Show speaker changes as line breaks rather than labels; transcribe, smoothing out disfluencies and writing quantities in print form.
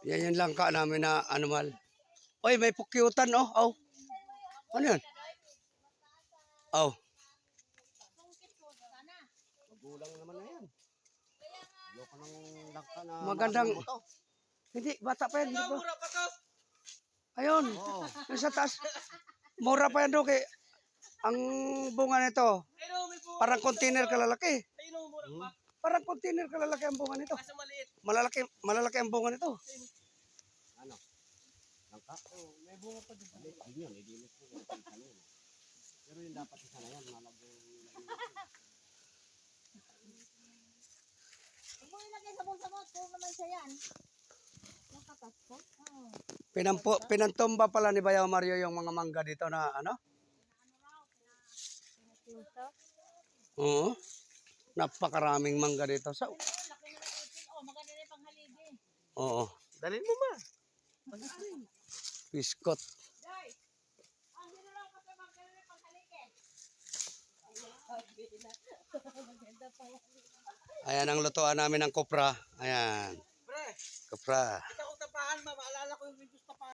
Yan yung langka namin na animal. Oy, may pukyutan, oh. Oh. Ano yan? Oh. Magulang naman na yan. Ayoko ng langka na magandang. Hindi, bata pa yan. Mura pa to. Ayun. Yung sa taas. Mura pa yan doon kay ang bunga nito. Parang container kalalaki. Parang container kalalaki ang bunga nito. Malalaki ang bunga nito. Ano? Langka? Oh, may bunga pa doon. Hindi yun, hindi yun. Pero yung dapat isa na yan, malagyan.
Huwag mo ilagay sa bulsa mo, puro naman siya yan. Nakatas ko? Oo.
Pinantomba pala ni Bayaw Mario yung mga mangga dito na ano? Oo. Napakaraming mangga dito. Sa
Laki na ng ipin. Oh, maganda na yung panghaligi.
Oo.
Dalhin mo ma.
Biskot.
Day! Ang lang kasi maganda na yung panghaligi. Maganda pa yan.
Ayan ang lutuan namin ng kopra. Ayan. Kopra.